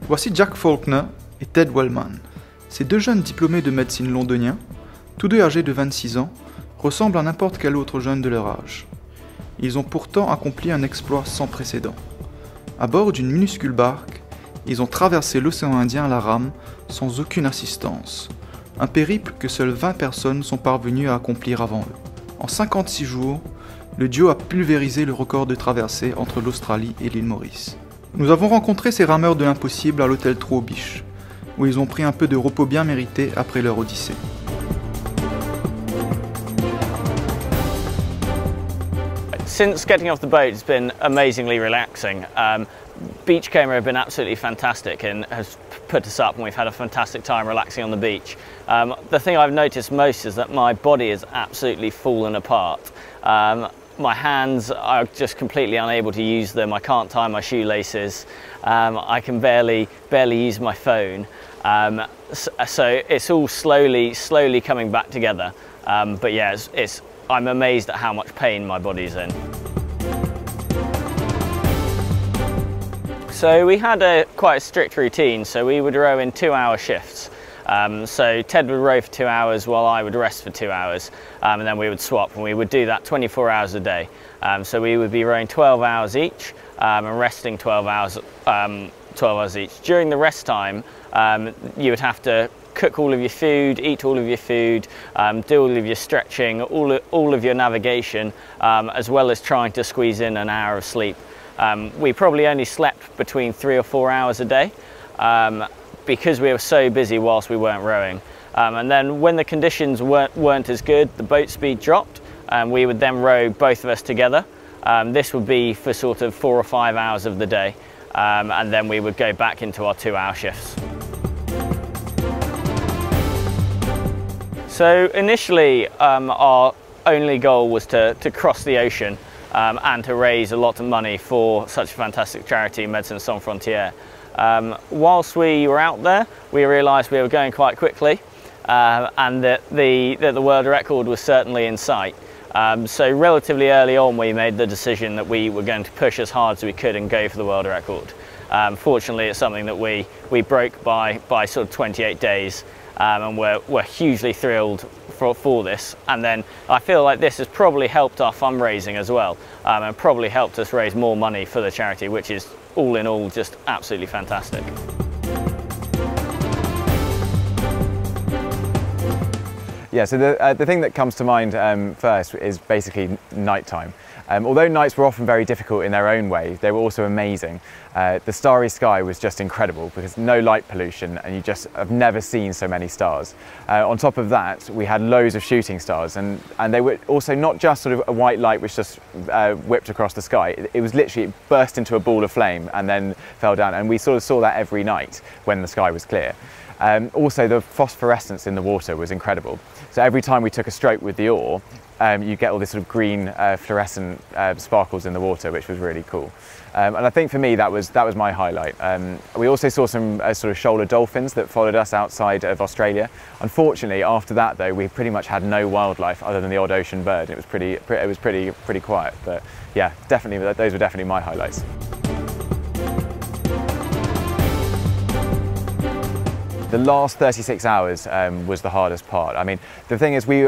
Voici Jack Faulkner et Ted Welman. Ces deux jeunes diplômés de médecine londoniens, tous deux âgés de 26 ans, ressemblent à n'importe quel autre jeune de leur âge. Ils ont pourtant accompli un exploit sans précédent. À bord d'une minuscule barque, ils ont traversé l'océan Indien à la rame sans aucune assistance. Un périple que seules 20 personnes sont parvenues à accomplir avant eux. En 56 jours, le duo a pulvérisé le record de traversée entre l'Australie et l'île Maurice. Nous avons rencontré ces rameurs de l'impossible à l'hôtel Biche, où ils ont pris un peu de repos bien mérité après leur odyssée. Since getting off the boat, it's been amazingly relaxing. Beachcomber have been absolutely fantastic and has put us up, and we've had a fantastic time relaxing on the beach. The thing I've noticed most is that my body is absolutely fallen apart. My hands are just completely unable to use them. I can't tie my shoelaces. I can barely use my phone. So it's all slowly coming back together. But yeah, I'm amazed at how much pain my body's in. So we had quite a strict routine, so we would row in 2-hour shifts. So Ted would row for 2 hours while I would rest for 2 hours, and then we would swap, and we would do that 24 hours a day. So we would be rowing 12 hours each and resting 12 hours each. During the rest time, you would have to cook all of your food, eat all of your food, do all of your stretching, all of your navigation, as well as trying to squeeze in an hour of sleep. We probably only slept between 3 or 4 hours a day because we were so busy whilst we weren't rowing. And then when the conditions weren't as good, the boat speed dropped, and we would then row both of us together. This would be for sort of 4 or 5 hours of the day, and then we would go back into our 2-hour shifts. So initially, our only goal was to cross the ocean and to raise a lot of money for such a fantastic charity, Médecins, sans Frontières. Whilst we were out there, we realised we were going quite quickly and that the world record was certainly in sight. So relatively early on, we made the decision that we were going to push as hard as we could and go for the world record. Fortunately, it's something that we broke by sort of 28 days. And we're hugely thrilled for this, and then I feel like this has probably helped our fundraising as well, and probably helped us raise more money for the charity, which is all in all just absolutely fantastic. Yeah, so the thing that comes to mind first is basically nighttime. Although nights were often very difficult in their own way, they were also amazing. The starry sky was just incredible because no light pollution, and you just have never seen so many stars. On top of that, we had loads of shooting stars, and they were also not just sort of a white light which just whipped across the sky. It was literally, it burst into a ball of flame and then fell down, and we sort of saw that every night when the sky was clear. Also, the phosphorescence in the water was incredible. So every time we took a stroke with the oar, you get all this sort of green fluorescent sparkles in the water, which was really cool. And I think for me that was my highlight. We also saw some sort of shoulder dolphins that followed us outside of Australia. Unfortunately, after that though, we pretty much had no wildlife other than the odd ocean bird. It was pretty quiet. But yeah, definitely those were definitely my highlights. The last 36 hours was the hardest part. I mean, the thing is, we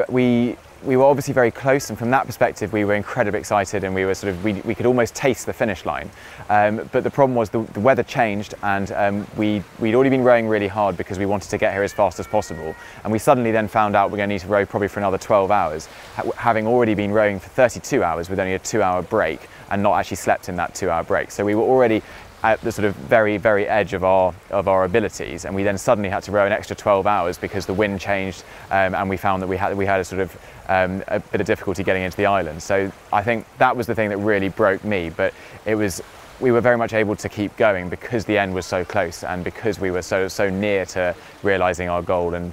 were obviously very close, and from that perspective we were incredibly excited, and we were sort of we could almost taste the finish line. But the problem was the weather changed, and we'd already been rowing really hard because we wanted to get here as fast as possible, and we suddenly then found out we're going to need to row probably for another 12 hours, having already been rowing for 32 hours with only a 2-hour break and not actually slept in that 2-hour break. So we were already at the sort of very edge of our abilities, and we then suddenly had to row an extra 12 hours because the wind changed, and we found that we had a sort of a bit of difficulty getting into the island. So I think that was the thing that really broke me, but we were very much able to keep going because the end was so close, and because we were so near to realising our goal and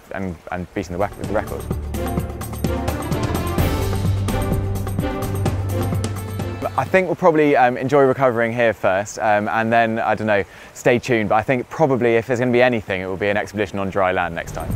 beating the record. I think we'll probably enjoy recovering here first, and then, I don't know, stay tuned, but I think probably if there's going to be anything, it will be an expedition on dry land next time.